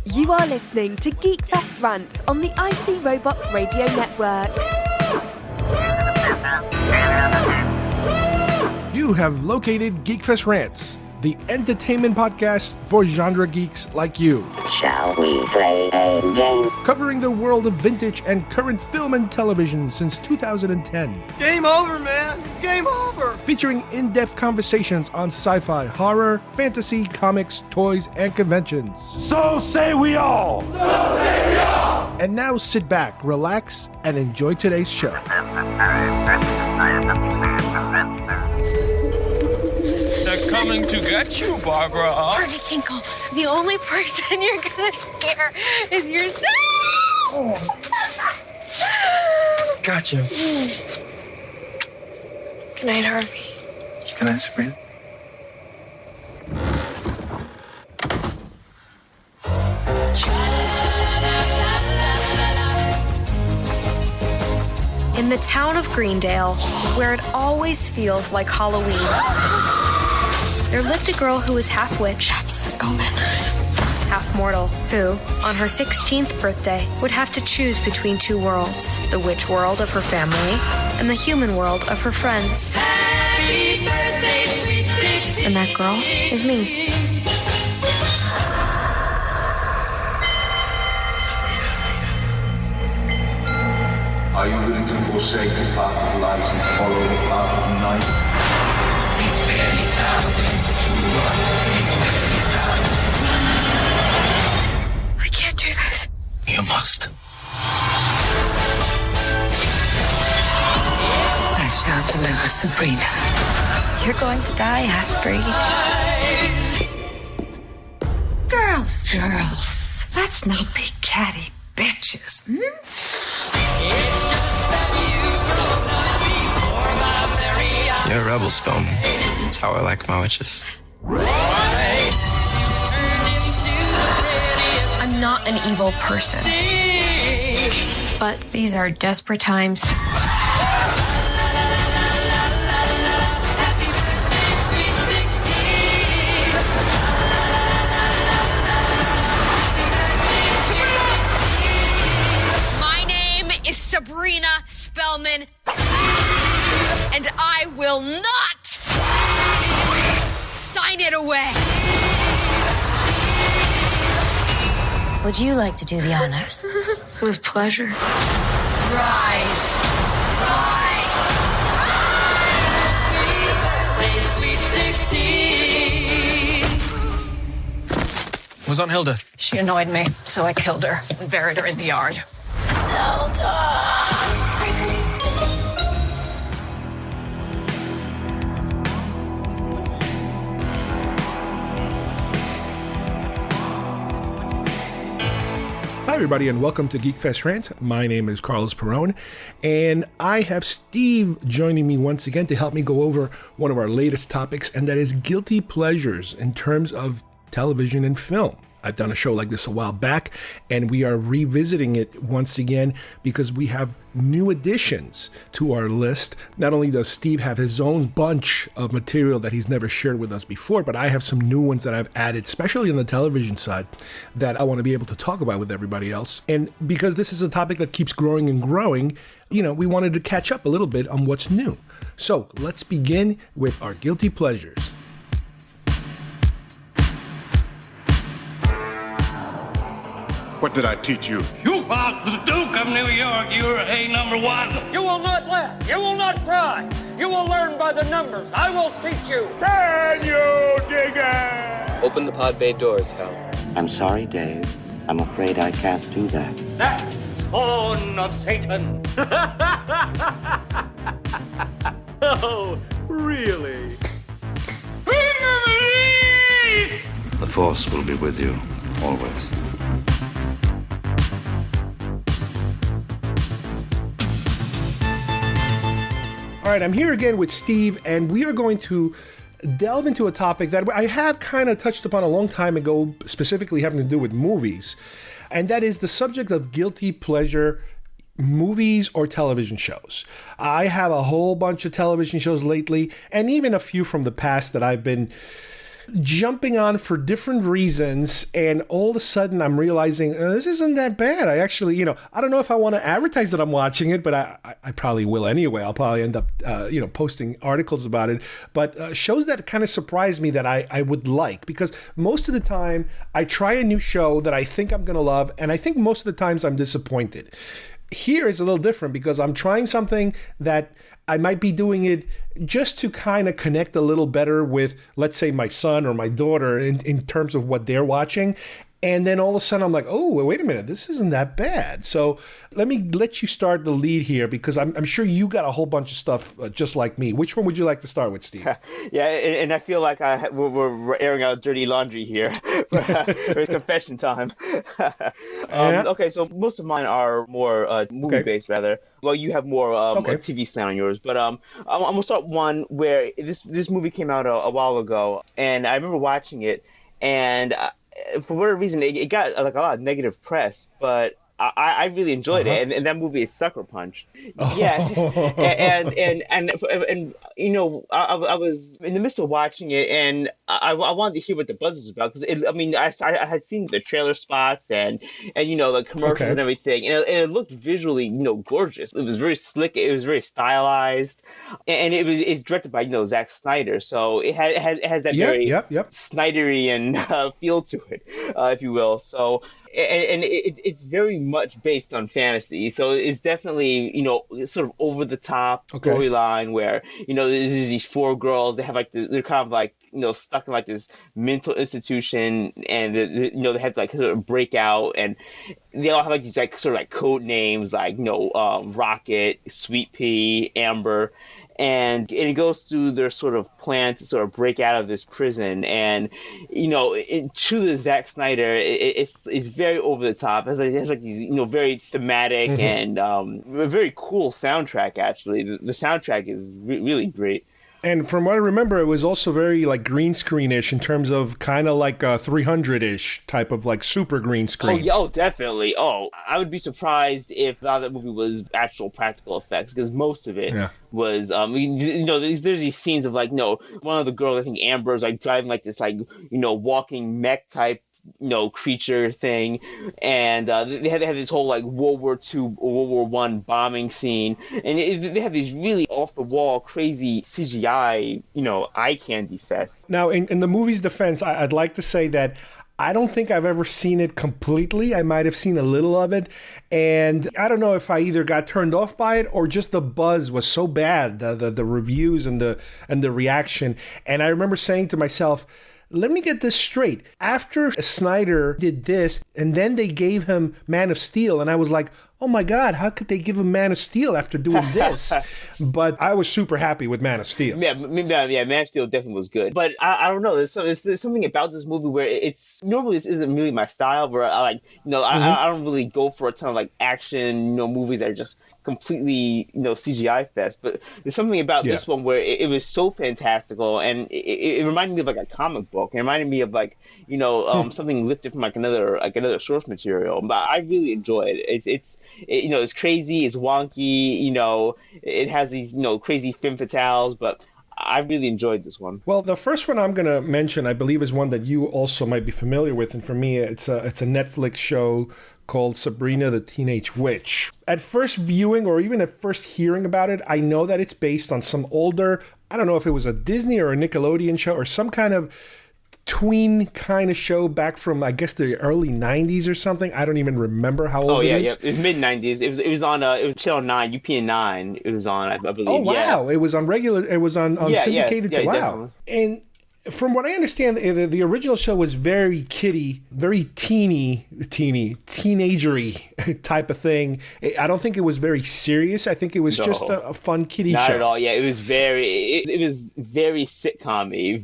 You are listening to GeekFest Rants on the IC Robots Radio Network. You have located GeekFest Rants, the entertainment podcast for genre geeks like you. Shall we play a game? Covering the world of vintage and current film and television since 2010. Game over, man. It's game over. Featuring in-depth conversations on sci-fi, horror, fantasy, comics, toys, and conventions. So say we all. So say we all. And now sit back, relax, and enjoy today's show. They're coming to get you, Barbara. Marty Kinkle, the only person you're gonna scare is yourself. Gotcha. Good night, Harvey. Good night, Sabrina. In the town of Greendale, where it always feels like Halloween, there lived a girl who was half witch, half mortal, who, on her 16th birthday, would have to choose between two worlds, the witch world of her family and the human world of her friends. Happy birthday, sweet 16. And that girl is me. Are you willing to forsake the path of light and follow the path of night? I can't do this. You must. I shall deliver Sabrina. You're going to die, half-breed. Girls, let's not be catty bitches. You're a rebel, Spellman. That's how I like my witches. I'm not an evil person. But these are desperate times. My name is Sabrina Spellman, and I will not sign it away. Would you like to do the honors? With pleasure. Rise. Rise. Sweet 16. What's on Hilda? She annoyed me, so I killed her and buried her in the yard. Hi, everybody, and welcome to GeekFest Rants. My name is Carlos Perone, and I have Steve joining me once again to help me go over one of our latest topics, and that is guilty pleasures in terms of television and film. I've done a show like this a while back, and we are revisiting it once again because we have new additions to our list. Not only does Steve have his own bunch of material that he's never shared with us before, but I have some new ones that I've added, especially on the television side, that I want to be able to talk about with everybody else. And because this is a topic that keeps growing and growing, we wanted to catch up a little bit on what's new. So let's begin with our guilty pleasures. What did I teach you? You are the Duke of New York. You're a number one. You will not laugh. You will not cry. You will learn by the numbers. I will teach you. Can you dig it? Open the pod bay doors, Hal. I'm sorry, Dave. I'm afraid I can't do that. That spawn of Satan. Oh, really? The Force will be with you, always. All right, I'm here again with Steve, and we are going to delve into a topic that I have kind of touched upon a long time ago, specifically having to do with movies, and that is the subject of guilty pleasure movies or television shows. I have a whole bunch of television shows lately, and even a few from the past that I've been jumping on for different reasons, and all of a sudden I'm realizing this isn't that bad. I actually, I don't know if I want to advertise that I'm watching it, but I probably will anyway. I'll probably end up, posting articles about it. But shows that kind of surprised me that I would like, because most of the time I try a new show that I think I'm going to love, and I think most of the times I'm disappointed. Here is a little different because I'm trying something that I might be doing it just to kind of connect a little better with, let's say, my son or my daughter in terms of what they're watching. And then all of a sudden I'm like, oh, wait a minute, this isn't that bad. So let me let you start the lead here, because I'm sure you got a whole bunch of stuff just like me. Which one would you like to start with, Steve? Yeah, and I feel like we're airing out dirty laundry here. It's confession time. Okay, so most of mine are more movie-based, rather. Well, you have more TV slant on yours, but I'm gonna start one where this movie came out a while ago, and I remember watching it, and for whatever reason, it got like a lot of negative press, but I really enjoyed it, and that movie is Sucker Punch. Yeah, and I was in the midst of watching it, and I wanted to hear what the buzz is about, because I had seen the trailer spots and the commercials and everything, and it looked visually gorgeous. It was very slick, it was very stylized, and it's directed by Zack Snyder, so it has that very Snyderian feel to it, if you will. So. And it's very much based on fantasy, so it's definitely sort of over the top storyline where there's these four girls. They have they're kind of like stuck in like this mental institution, and they have to like sort of break out, and they all have like these like sort of like code names like Rocket, Sweet Pea, Amber. And it goes through their sort of plan to sort of break out of this prison. And, to the Zack Snyder, it's very over the top. It has like these, very thematic and a very cool soundtrack, actually. The soundtrack is really great. And from what I remember, it was also very like green screen-ish in terms of kind of like a 300-ish type of like super green screen. Oh, definitely. Oh, I would be surprised if that movie was actual practical effects, because most of it was, there's these scenes of like, one of the girls, I think Amber, is like driving like this like, walking mech type creature thing, and they have this whole like World War II or World War I bombing scene, and they have these really off the wall crazy CGI eye candy fest. Now in the movie's defense, I'd like to say that I don't think I've ever seen it completely. I might have seen a little of it, and I don't know if I either got turned off by it or just the buzz was so bad, the reviews and the reaction. And I remember saying to myself, let me get this straight. After Snyder did this, and then they gave him Man of Steel, and I was like, oh my God, how could they give him Man of Steel after doing this? But I was super happy with Man of Steel. Yeah, Man of Steel definitely was good. But I don't know, there's something about this movie where it's, normally this isn't really my style, where I like, I don't really go for a ton of like action, movies that are just completely, CGI fest. But there's something about this one where it was so fantastical, and it reminded me of like a comic book. It reminded me of like, something lifted from like another source material. But I really enjoyed it. It's crazy, it's wonky, it has these, crazy femme fatales, but I really enjoyed this one. Well, the first one I'm going to mention, I believe, is one that you also might be familiar with, and for me, it's a Netflix show called Sabrina the Teenage Witch. At first viewing, or even at first hearing about it, I know that it's based on some older, I don't know if it was a Disney or a Nickelodeon show, or some kind of tween kind of show back from, I guess, the early 90s or something. I don't even remember how old it is. Yeah, it was mid-90s. It was on it was Channel 9, UPN9. It was on, I believe. Oh, wow. It was on syndicated. Wow. Definitely. And from what I understand, the original show was very kiddie, very teenagery type of thing. I don't think it was very serious. I think it was just a fun kiddie show. Not at all. Yeah, it was very sitcom-y,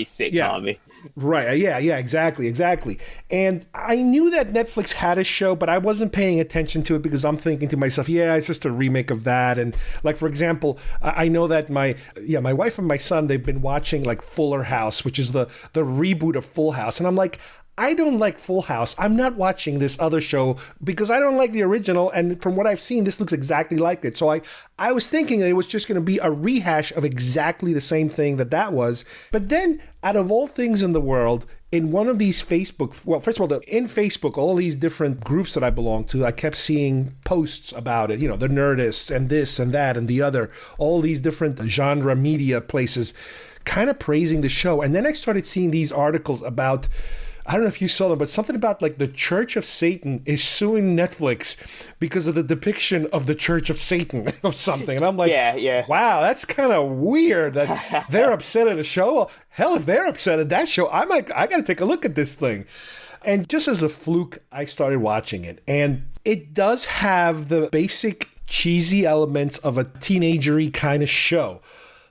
sitcom-y. Right. Yeah, exactly. And I knew that Netflix had a show, but I wasn't paying attention to it because I'm thinking to myself, it's just a remake of that. And like, for example, I know that my wife and my son, they've been watching like Fuller House, which is the reboot of Full House. And I'm like, I don't like Full House. I'm not watching this other show because I don't like the original. And from what I've seen, this looks exactly like it. So I was thinking it was just going to be a rehash of exactly the same thing that was. But then, out of all things in the world, in one of these first of all, in Facebook, all these different groups that I belong to, I kept seeing posts about it, the Nerdists and this and that and the other, all these different genre media places kind of praising the show. And then I started seeing these articles about, I don't know if you saw them, but something about like the Church of Satan is suing Netflix because of the depiction of the Church of Satan or something. And I'm like, wow, that's kind of weird that they're upset at a show. Well, hell, if they're upset at that show, I got to take a look at this thing. And just as a fluke, I started watching it. And it does have the basic cheesy elements of a teenagery kind of show.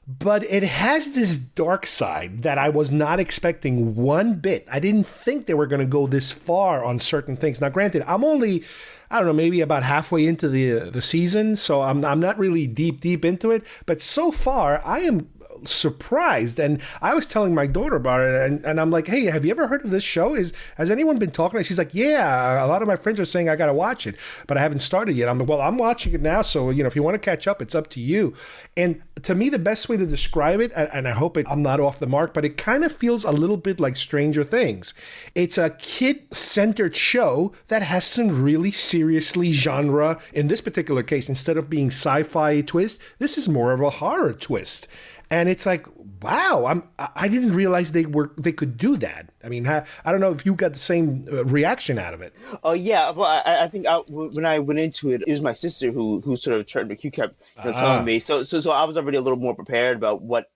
But it has this dark side that I was not expecting one bit. I didn't think they were going to go this far on certain things. Now, granted, I'm only, I don't know, maybe about halfway into the season, so I'm not really deep into it. But so far, I am surprised. And I was telling my daughter about it, and I'm like, hey, have you ever heard of this show? Has anyone been talking? She's like, yeah, a lot of my friends are saying I got to watch it, but I haven't started yet. I'm like, well, I'm watching it now, so if you want to catch up, it's up to you. And to me, the best way to describe it, and I hope I'm not off the mark, but it kind of feels a little bit like Stranger Things. It's a kid-centered show that has some really seriously genre. In this particular case, instead of being sci-fi twist, this is more of a horror twist. And it's like, wow, I didn't realize they could do that. I mean, I don't know if you got the same reaction out of it. Oh, yeah. Well, I think when I went into it, it was my sister who sort of turned, who kept telling me. So I was already a little more prepared about what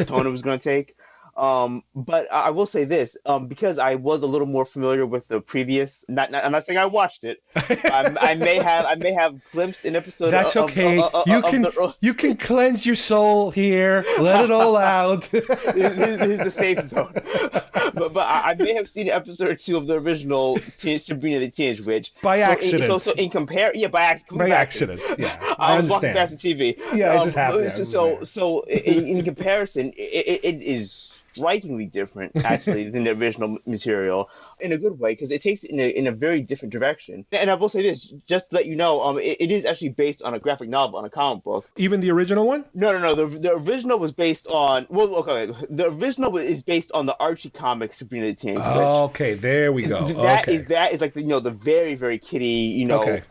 tone it was going to take. But I will say this, because I was a little more familiar with the previous. I'm not saying I watched it. I may have glimpsed an episode. That's okay. You can cleanse your soul here. Let it all out. This is the safe zone. But I may have seen an episode or two of the original Sabrina the Teenage Witch by accident. So in by accident. Yeah, I was walking past the TV. Yeah, it just happened. So in comparison, it is strikingly different, actually, than the original material, in a good way, because it takes it in a very different direction. And I will say this, just to let you know, it is actually based on a graphic novel, on a comic book. Even the original one? No. The original was based on, the original is based on the Archie comics, Sabrina the Teenage Witch. Okay, there we go. That is like the very, very kiddie, Okay.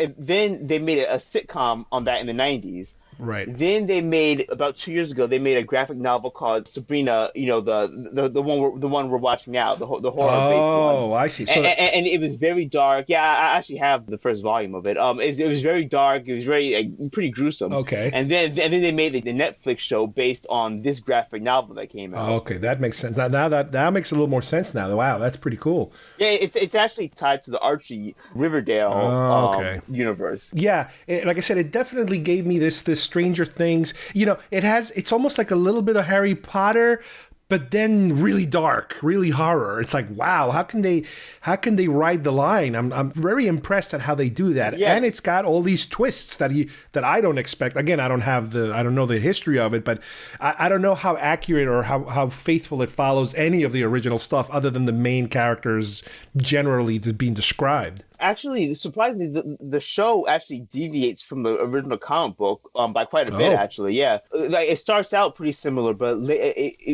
And then they made a sitcom on that in the 90s. Right. Then they made, about 2 years ago, they made a graphic novel called Sabrina, the one we're watching now, the horror-based one. Oh, I see. So and it was very dark. Yeah, I actually have the first volume of it. It was very dark. It was very pretty gruesome. Okay. And then they made the Netflix show based on this graphic novel that came out. Okay, that makes sense. Now that makes a little more sense now. Wow, that's pretty cool. Yeah, it's actually tied to the Archie Riverdale universe. Yeah, like I said, it definitely gave me this Stranger Things. It's almost like a little bit of Harry Potter, but then really dark, really horror. It's like, wow, how can they ride the line? I'm very impressed at how they do that. Yeah. And it's got all these twists that I don't expect. Again, I don't know the history of it, but I don't know how accurate or how faithful it follows any of the original stuff other than the main characters generally being described. Actually, surprisingly, the show actually deviates from the original comic book by quite a bit. Actually, yeah, like it starts out pretty similar, but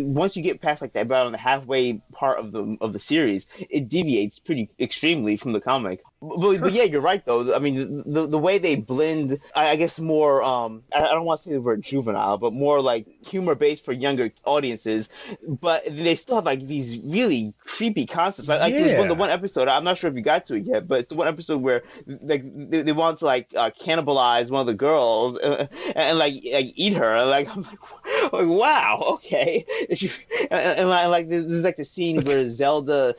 once you get past like that about on the halfway part of the series, it deviates pretty extremely from the comic. But yeah, you're right though. I mean, the way they blend, I guess more. I don't want to say the word juvenile, but more like humor based for younger audiences. But they still have like these really creepy concepts. Like there's the one episode. I'm not sure if you got to it yet, but it's the one episode where like they want to like cannibalize one of the girls and like eat her. And, like I'm like wow, okay. And like there's like the scene where Zelda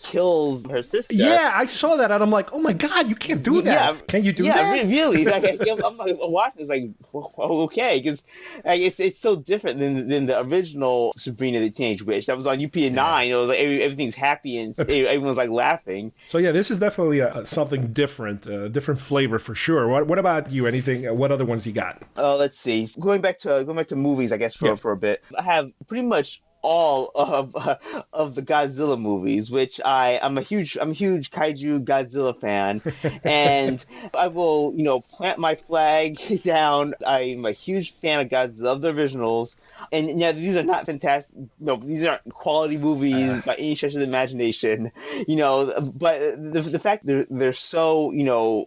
kills her sister. Yeah, I saw that and I'm like, oh my God, you can't do that. Yeah, can you do that? Yeah, really. Like, I'm watching. It's like, okay, because it's so different than the original Sabrina the Teenage Witch that was on UPN9. It was like everything's happy and everyone's like laughing. So yeah, this is definitely something different, different flavor for sure. What about you? Anything? What other ones you got? Let's see. Going back to movies, I guess for a bit. I have pretty much all of the Godzilla movies, which I'm a huge kaiju Godzilla fan, and I will plant my flag down. I'm a huge fan of Godzilla, of the originals, and yeah, these are not fantastic. No, these aren't quality movies by any stretch of the imagination. But the fact they're so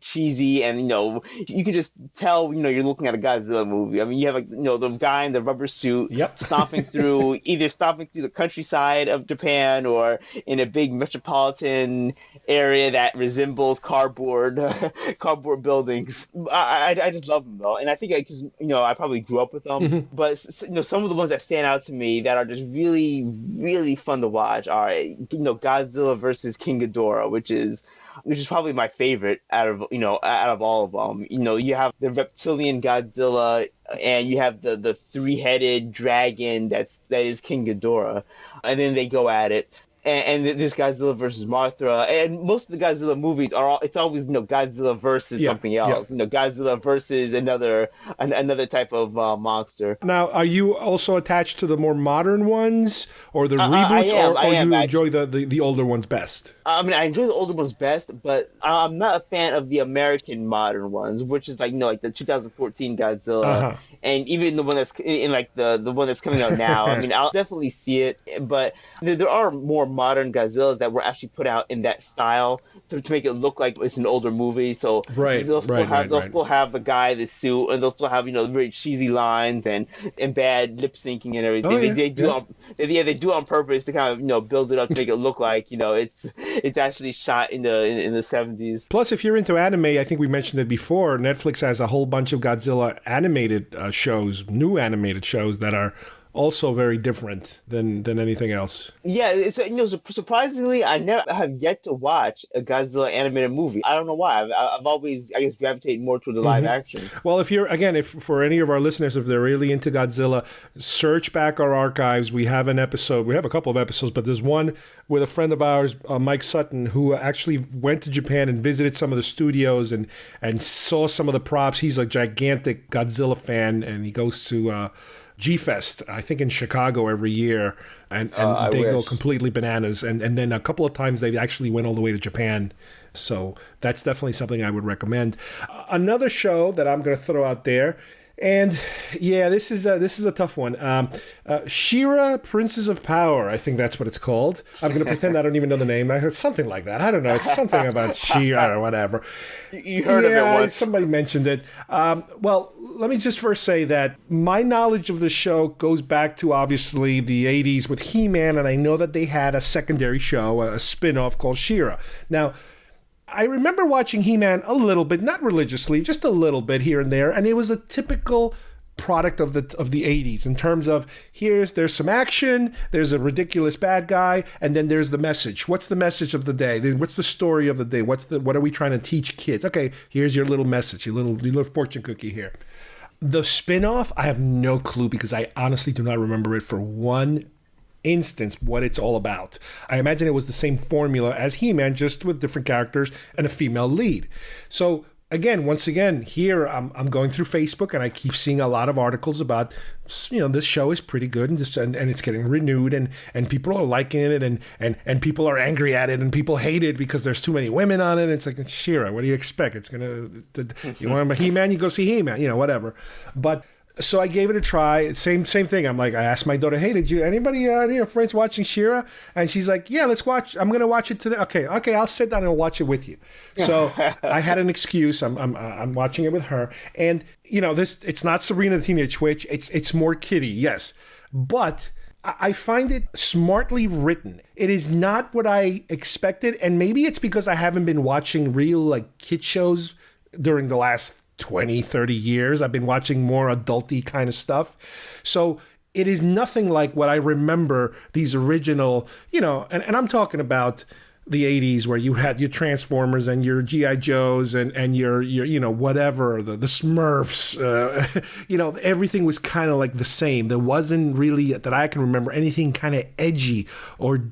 cheesy, and you can just tell you're looking at a Godzilla movie. I mean, you have the guy in the rubber suit stomping through the countryside of Japan or in a big metropolitan area that resembles cardboard buildings. I just love them though, and I think because I probably grew up with them. Mm-hmm. But some of the ones that stand out to me that are just really, really fun to watch are Godzilla versus King Ghidorah, which is probably my favorite out of all of them. You have the reptilian Godzilla, and you have the three-headed dragon that is King Ghidorah, and then they go at it. And this Godzilla versus Mothra, and most of the Godzilla movies it's always Godzilla versus something else. Godzilla versus another type of monster. Now, are you also attached to the more modern ones, or the reboots, or you enjoy the older ones best? I mean, I enjoy the older ones best, but I'm not a fan of the American modern ones, which is like the 2014 Godzilla, and even the one that's in the one that's coming out now. I mean, I'll definitely see it, but there are more modern Godzillas that were actually put out in that style to make it look like it's an older movie. So they'll still have the guy in the suit, and they'll still have very cheesy lines and bad lip syncing and everything. They do it on purpose to kind of build it up to make it look like it's actually shot in the 70s. Plus, if you're into anime, I think we mentioned it before, Netflix has a whole bunch of Godzilla animated shows, new animated shows that are also very different than anything else. Yeah, it's surprisingly, I never have yet to watch a Godzilla animated movie. I don't know why. I've always, I guess, gravitated more toward the live action. Well, if for any of our listeners, if they're really into Godzilla, search back our archives. We have a couple of episodes, but there's one with a friend of ours, Mike Sutton, who actually went to Japan and visited some of the studios and saw some of the props. He's a gigantic Godzilla fan, and he goes to GeekFest, I think in Chicago every year, and they go completely bananas. And then a couple of times they actually went all the way to Japan. So that's definitely something I would recommend. Another show that I'm going to throw out there, and yeah, this is a tough one. She-Ra, Princess of Power, I think that's what it's called. I'm going to pretend I don't even know the name. I heard something like that. I don't know. It's something about She-Ra or whatever. You heard of it once. Somebody mentioned it. Well, let me just first say that my knowledge of the show goes back to obviously the 80s with He-Man, and I know that they had a secondary show, a spin-off called She-Ra. Now, I remember watching He-Man a little bit, not religiously, just a little bit here and there, and it was a typical product of the 80s in terms of there's some action, there's a ridiculous bad guy, and then there's the message. What's the message of the day? What's the story of the day? What are we trying to teach kids? Okay, here's your little message, your little fortune cookie here. The spin-off, I have no clue because I honestly do not remember it for one instance what it's all about. I imagine it was the same formula as He-Man, just with different characters and a female lead. So once again, here I'm going through Facebook and I keep seeing a lot of articles about, this show is pretty good and it's getting renewed and people are liking it and people are angry at it and people hate it because there's too many women on it. It's like, She-Ra, what do you expect? It's you want a He-Man, you go see He-Man, whatever. But so I gave it a try. Same thing. I asked my daughter, "Hey, did anybody friends watching She-Ra?" And she's like, "Yeah, let's watch. I'm gonna watch it today." Okay, I'll sit down and watch it with you. So I had an excuse. I'm watching it with her, and it's not Sabrina the Teenage Witch. It's more kiddie, yes, but I find it smartly written. It is not what I expected, and maybe it's because I haven't been watching real kid shows during the last 20, 30 years. I've been watching more adulty kind of stuff. So it is nothing like what I remember these original, and I'm talking about the 80s where you had your Transformers and your G.I. Joes and your whatever, the Smurfs, everything was kind of like the same. There wasn't really, that I can remember, anything kind of edgy or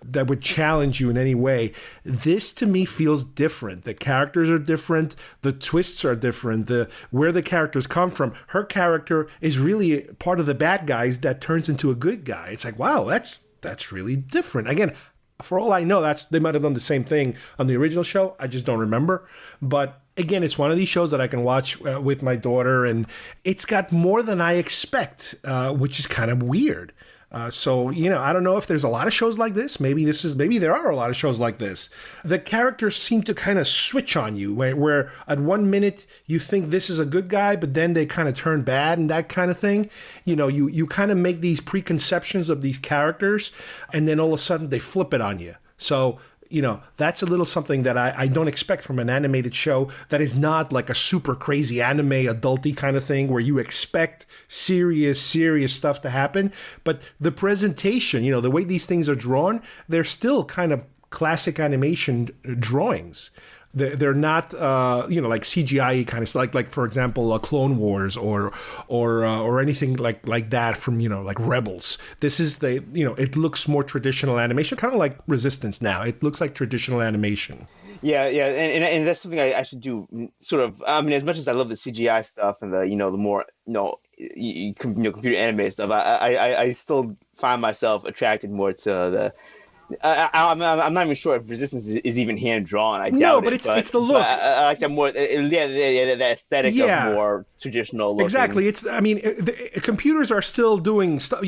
that would challenge you in any way. This to me feels different. The characters are different. The twists are different. Where the characters come from. Her character is really part of the bad guys that turns into a good guy. It's like, wow, that's really different. Again, for all I know, they might have done the same thing on the original show. I just don't remember. But again, it's one of these shows that I can watch with my daughter, and it's got more than I expect, which is kind of weird. So I don't know if there's a lot of shows like this. Maybe there are a lot of shows like this. The characters seem to kind of switch on you, where at 1 minute you think this is a good guy, but then they kind of turn bad and that kind of thing. You kind of make these preconceptions of these characters, and then all of a sudden they flip it on you. So that's a little something that I don't expect from an animated show that is not like a super crazy anime adulty kind of thing where you expect serious stuff to happen. But the presentation, the way these things are drawn, they're still kind of classic animation drawings. They're not, like CGI kind of stuff, like for example, Clone Wars or anything like that from, like Rebels. This is it looks more traditional animation, kind of like Resistance now. It looks like traditional animation. Yeah, and that's something I should do. Sort of. I mean, as much as I love the CGI stuff and the more computer anime stuff, I still find myself attracted more to the. I'm not even sure if Resistance is even hand drawn. I doubt it. No, but it's the look. I like that more. The aesthetic of more traditional looking. Exactly. The computers are still doing stuff.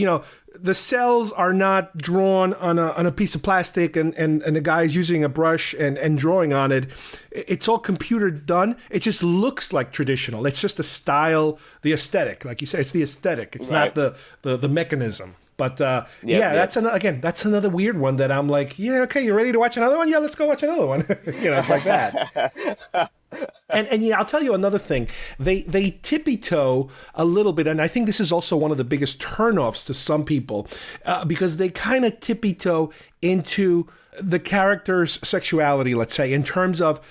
The cells are not drawn on a piece of plastic, and the guy's using a brush and drawing on it. It's all computer done. It just looks like traditional. It's just the style, the aesthetic. Like you said, it's the aesthetic. It's not the mechanism. But that's another weird one that I'm like, yeah, okay, you ready to watch another one? Yeah, let's go watch another one. It's like that. And I'll tell you another thing. They tippy-toe a little bit, and I think this is also one of the biggest turnoffs to some people, because they kind of tippy-toe into the character's sexuality, let's say, in terms of,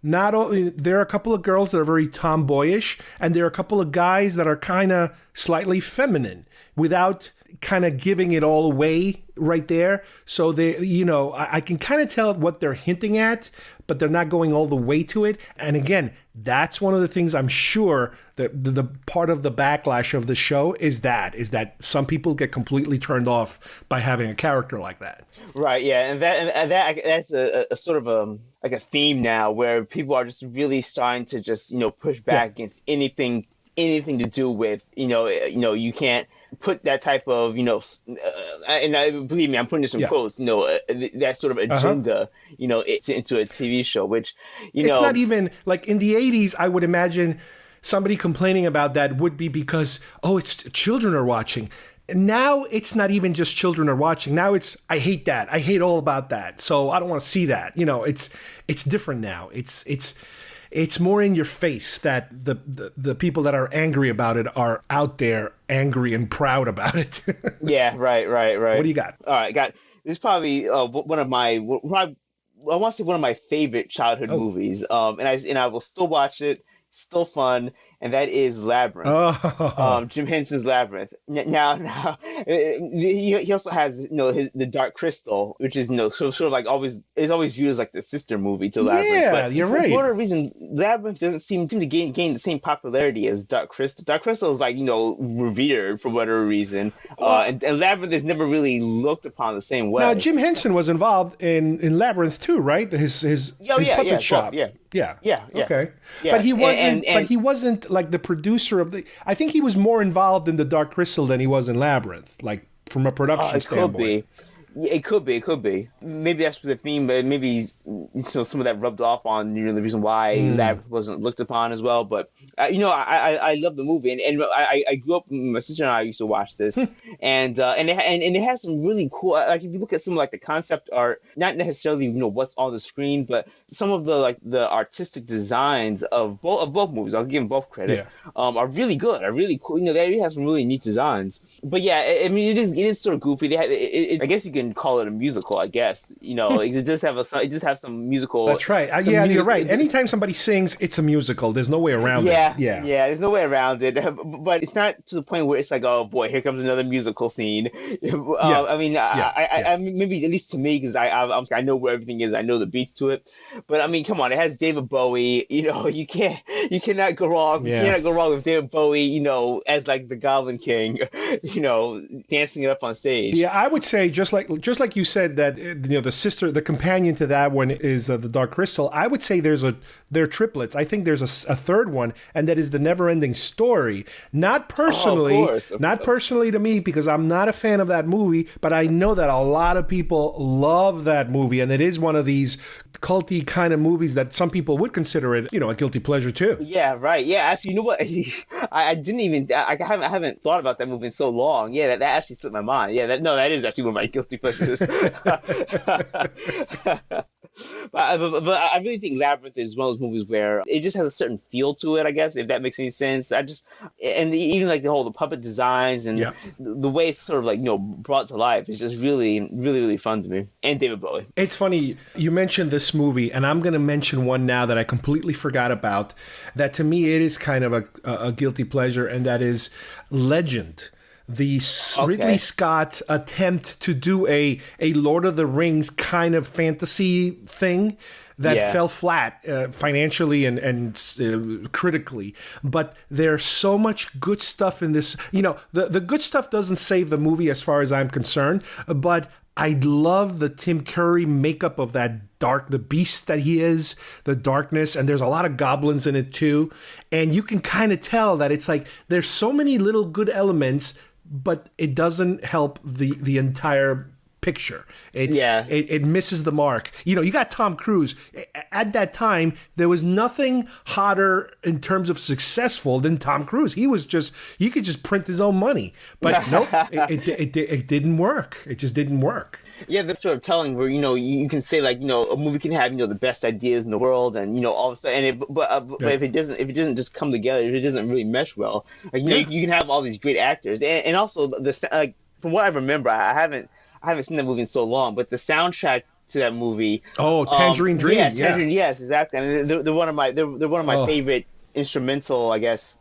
not only there are a couple of girls that are very tomboyish, and there are a couple of guys that are kind of slightly feminine without kind of giving it all away right there. So they, I can kind of tell what they're hinting at, but they're not going all the way to it. And again, that's one of the things I'm sure that the part of the backlash of the show is that some people get completely turned off by having a character like that. Right. Yeah. And that's a sort of like a theme now where people are just really starting to just, push back against anything to do with, you can't put that type of, and believe me, I'm putting this in quotes, that sort of agenda, into a TV show, which, it's not even like in the 80s, I would imagine somebody complaining about that would be because, it's children are watching. Now it's not even just children are watching. Now it's, I hate that. I hate all about that. So I don't want to see that. It's different now. It's more in your face that the people that are angry about it are out there angry and proud about it. Yeah, right. What do you got? All right, this is probably one of my, I want to say one of my favorite childhood movies. And I will still watch it. Still fun, and that is Labyrinth. Jim Henson's Labyrinth. Now, he also has the Dark Crystal, which is sort of like always viewed as like the sister movie to Labyrinth. Yeah, but you're right. For whatever reason, Labyrinth doesn't seem to gain the same popularity as Dark Crystal. Dark Crystal is like revered for whatever reason, and Labyrinth is never really looked upon the same way. Now, Jim Henson was involved in Labyrinth too, right? His puppet shop. Both, Yeah. Yeah. Okay. But he wasn't. But he wasn't like the producer of the. I think he was more involved in the Dark Crystal than he was in Labyrinth, like from a production standpoint. It could be. Maybe that's the theme, but maybe some of that rubbed off on the reason why Labyrinth wasn't looked upon as well. But I love the movie, and I grew up. My sister and I used to watch this, and it has some really cool. Like if you look at some like the concept art, not necessarily what's on the screen, but some of the artistic designs of both movies. I'll give them both credit. Are really good. Are really cool. They really have some really neat designs. But yeah, I mean it is sort of goofy. I guess you could can call it a musical, I guess. It does have some musical. That's right. You're right. Anytime somebody sings, it's a musical. There's no way around it. Yeah. There's no way around it. But it's not to the point where it's like, oh boy, here comes another musical scene. I mean, maybe at least to me, because I know where everything is. I know the beats to it. But I mean, come on, it has David Bowie. You cannot go wrong. Yeah. You cannot go wrong with David Bowie. As like the Goblin King. Dancing it up on stage. Yeah, I would say just like you said that the companion to that one is the Dark Crystal. I would say they're triplets. I think there's a third one, and that is the Never-Ending Story. Not personally, not personally to me, because I'm not a fan of that movie, but I know that a lot of people love that movie, and it is one of these culty kind of movies that some people would consider it, a guilty pleasure too. Yeah, right. Yeah, actually, you know what? I haven't thought about that movie in so long. Yeah, that actually slipped my mind. Yeah, that is actually one of my guilty pleasures. But I really think Labyrinth is one of those movies where it just has a certain feel to it, I guess, if that makes any sense. Even like the puppet designs and the way it's sort of like, brought to life is just really, really, really fun to me. And David Bowie. It's funny, you mentioned this movie, and I'm going to mention one now that I completely forgot about, that to me it is kind of a guilty pleasure, and that is Legend. The Ridley Scott attempt to do a Lord of the Rings kind of fantasy thing that fell flat financially and critically. But there's so much good stuff in this. The good stuff doesn't save the movie as far as I'm concerned, but I love the Tim Curry makeup of that the beast that he is, the darkness, and there's a lot of goblins in it too. And you can kind of tell that it's like there's so many little good elements, but it doesn't help the entire picture. It misses the mark. You got Tom Cruise. At that time, there was nothing hotter in terms of successful than Tom Cruise. He could just print his own money. But nope, it didn't work. It just didn't work. Yeah, that's sort of telling where, you can say like, a movie can have, the best ideas in the world and, all of a sudden, but if it doesn't just come together, if it doesn't really mesh well, like, you can have all these great actors and also from what I remember, I haven't seen that movie in so long, but the soundtrack to that movie. Oh, Tangerine Dream. Yes, Tangerine, yes, exactly. I mean, they're one of my favorite instrumental, I guess,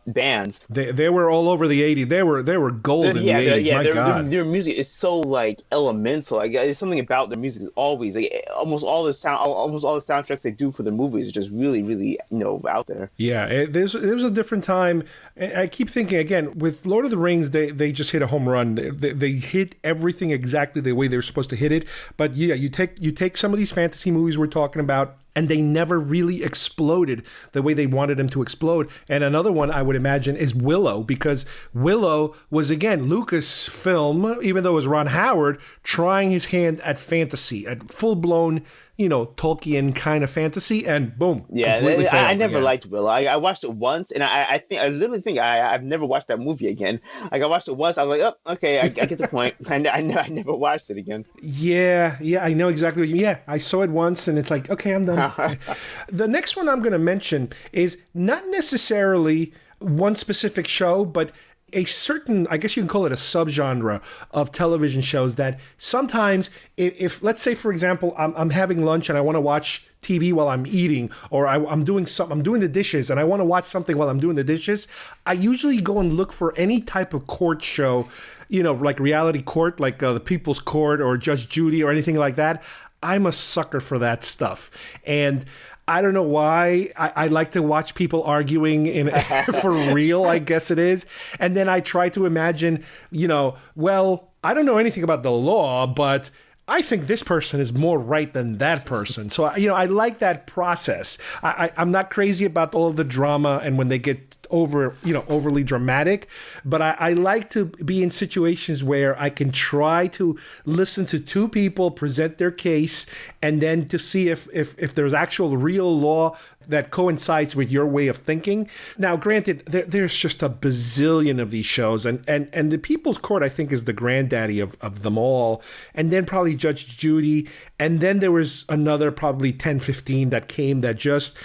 bands. They were all over the 80s. They were gold in the 80s. My God. Their music is so like elemental. Like, there's something about their music is always like almost all the soundtracks they do for the movies are just really, really out there. Yeah, there's a different time. I keep thinking again with Lord of the Rings, they just hit a home run. They hit everything exactly the way they're supposed to hit it. But yeah, you take some of these fantasy movies we're talking about, and they never really exploded the way they wanted them to explode. And another one I would imagine is Willow, because Willow was, again, Lucasfilm, even though it was Ron Howard, trying his hand at fantasy, at full-blown, Tolkien kind of fantasy, and boom. Yeah, I never liked Willow. I watched it once, and I literally think I've never watched that movie again. Like, I watched it once, I was like, oh, okay, I get the point. I never watched it again. Yeah, I know exactly what you mean. Yeah, I saw it once, and it's like, okay, I'm done. The next one I'm going to mention is not necessarily one specific show, but a certain, I guess you can call it a subgenre of television shows that sometimes, if let's say, for example, I'm having lunch and I want to watch TV while I'm eating, or I'm doing the dishes and I want to watch something while I'm doing the dishes, I usually go and look for any type of court show, like reality court, like the People's Court or Judge Judy or anything like that. I'm a sucker for that stuff. And I don't know why. I like to watch people arguing for real, I guess it is. And then I try to imagine, well, I don't know anything about the law, but I think this person is more right than that person. So, I like that process. I'm not crazy about all of the drama and when they get overly dramatic, but I like to be in situations where I can try to listen to two people present their case and then to see if there's actual real law that coincides with your way of thinking. Now, granted, there's just a bazillion of these shows, and the People's Court, I think, is the granddaddy of them all, and then probably Judge Judy, and then there was another probably 10, 15 that came that just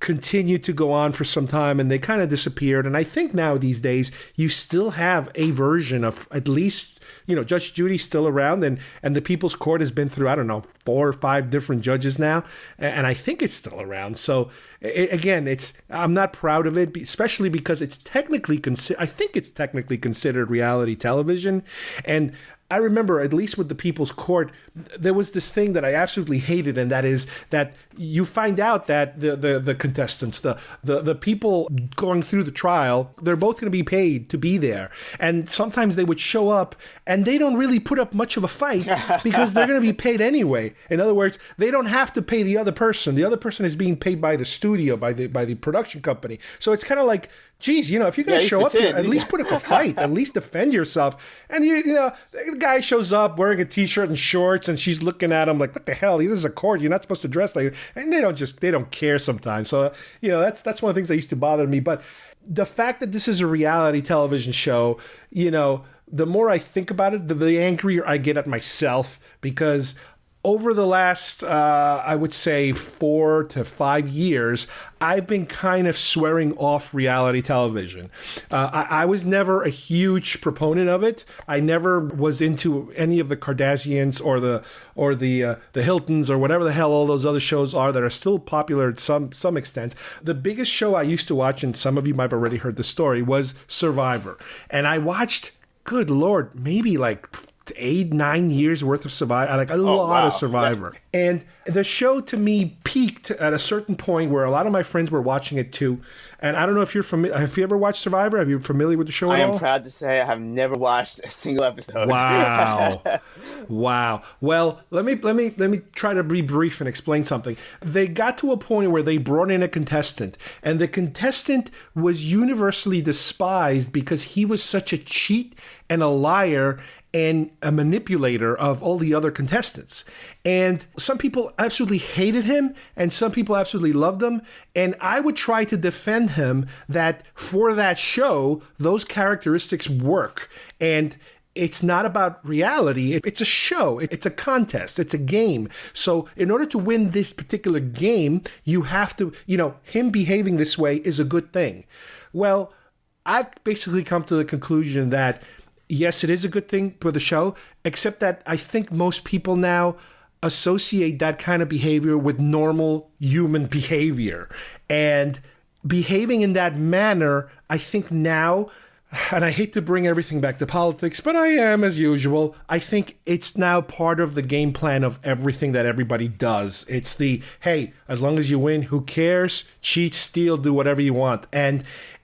continued to go on for some time and they kind of disappeared. And I think now these days you still have a version of at least, Judge Judy's still around, and the People's Court has been through, 4 or 5 different judges now, and I think it's still around. So again, I'm not proud of it, especially because it's technically considered reality television. And I remember, at least with the People's Court, there was this thing that I absolutely hated, and that is that you find out that the contestants, the people going through the trial, they're both going to be paid to be there. And sometimes they would show up, and they don't really put up much of a fight because they're going to be paid anyway. In other words, they don't have to pay the other person. The other person is being paid by the studio, by the production company. So it's kind of like, geez, if you're going to show up here, at least put up a fight. At least defend yourself. And, the guy shows up wearing a T-shirt and shorts, and she's looking at him like, what the hell? This is a court. You're not supposed to dress like... And they don't care sometimes. So, that's one of the things that used to bother me. But the fact that this is a reality television show, the more I think about it, the angrier I get at myself, because over the last, I would say 4 to 5 years, I've been kind of swearing off reality television. I was never a huge proponent of it. I never was into any of the Kardashians or the Hiltons or whatever the hell all those other shows are that are still popular to some extent. The biggest show I used to watch, and some of you might have already heard the story, was Survivor. And I watched, good Lord, maybe like 8-9 years worth of Survivor, like a lot of Survivor. And the show to me peaked at a certain point where a lot of my friends were watching it too. And I don't know if you're familiar. Have you ever watched Survivor? Are you familiar with the show at all? I am proud to say I have never watched a single episode. Wow. Wow. Well, let me try to be brief and explain something. They got to a point where they brought in a contestant, and the contestant was universally despised because he was such a cheat and a liar and a manipulator of all the other contestants. And some people absolutely hated him, and some people absolutely loved him. And I would try to defend him that for that show, those characteristics work. And it's not about reality. It's a show. It's a contest. It's a game. So in order to win this particular game, you have to, him behaving this way is a good thing. Well, I've basically come to the conclusion that yes, it is a good thing for the show, except that I think most people now associate that kind of behavior with normal human behavior. And behaving in that manner, I think now, and I hate to bring everything back to politics, but I am as usual, I think it's now part of the game plan of everything that everybody does. It's hey, as long as you win, who cares? Cheat, steal, do whatever you want. And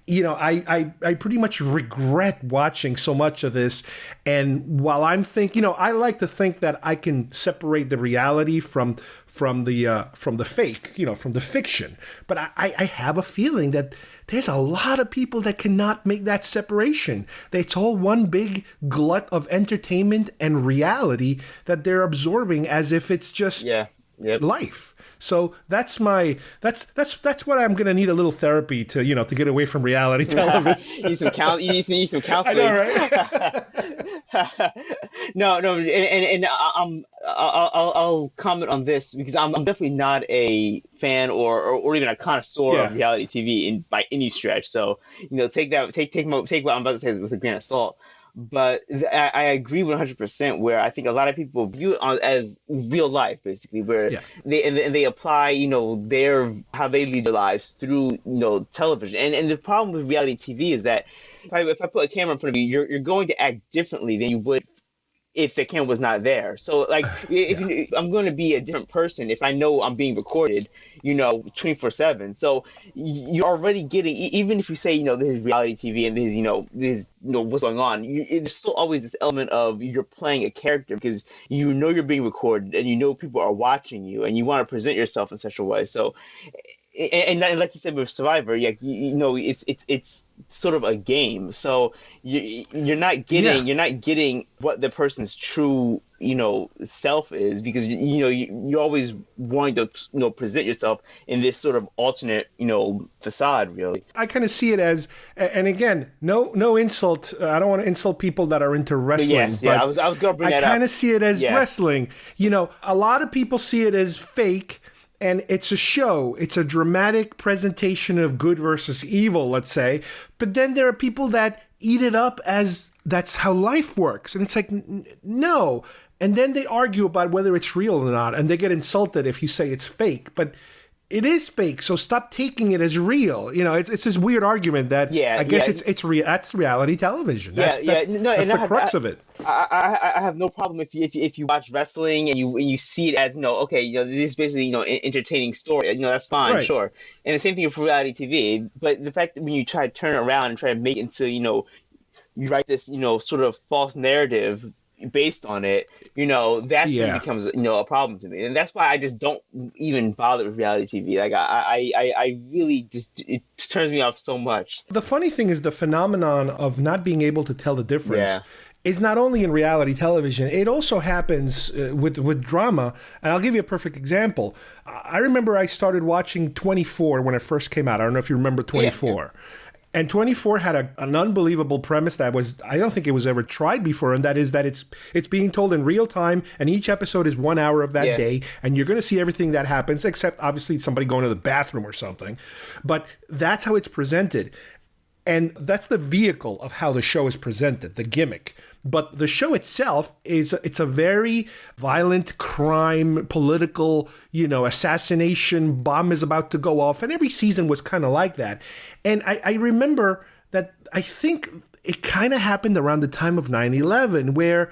I pretty much regret watching so much of this. And while I'm I like to think that I can separate the reality from the fake, from the fiction. But I have a feeling that there's a lot of people that cannot make that separation. It's all one big glut of entertainment and reality that they're absorbing as if it's just life. So that's what I'm gonna need a little therapy to get away from reality television. You need some counseling. I know, right? No, and I'll comment on this because I'm definitely not a fan or even a connoisseur of reality TV by any stretch. So take what I'm about to say with a grain of salt. But I agree 100% where I think a lot of people view it as real life, basically, where they apply, how they lead their lives through, television. And the problem with reality TV is that if I put a camera in front of you, you're going to act differently than you would if the camera was not there. So I'm going to be a different person if I know I'm being recorded, 24/7. So you're already getting, even if you say, this is reality TV and this is what's going on, there's still always this element of you're playing a character because you're being recorded and people are watching you and you want to present yourself in such a way. So, and like you said with Survivor, it's sort of a game. So you're not getting what the person's true self is because you always wanting to present yourself in this sort of alternate facade. Really, I kind of see it as, and again, no insult. I don't want to insult people that are into wrestling. I was going to bring that up. I kind of see it as wrestling. A lot of people see it as fake. And it's a show. It's a dramatic presentation of good versus evil, let's say. But then there are people that eat it up as that's how life works. And it's like, no. And then they argue about whether it's real or not. And they get insulted if you say it's fake. But it is fake, so stop taking it as real. You know, it's this weird argument that I guess that's reality television. That's the crux of it. I have no problem if you watch wrestling and you see it as this is basically entertaining story. That's fine, right. Sure. And the same thing for reality TV. But the fact that when you try to turn it around and try to make it into you write this sort of false narrative based on it, that's when it becomes a problem to me, and that's why I just don't even bother with reality TV. Like I really just, it turns me off so much. The funny thing is the phenomenon of not being able to tell the difference is not only in reality television, it also happens with drama. And I'll give you a perfect example. I remember I started watching 24 when it first came out. I don't know if you remember 24. Yeah. And 24 had an unbelievable premise that I don't think it was ever tried before, and that is that it's being told in real time, and each episode is 1 hour of that day, and you're going to see everything that happens, except obviously somebody going to the bathroom or something. But that's how it's presented. And that's the vehicle of how the show is presented, the gimmick. But the show itself it's a very violent crime, political, assassination, bomb is about to go off. And every season was kind of like that. And I remember that I think it kind of happened around the time of 9/11 where,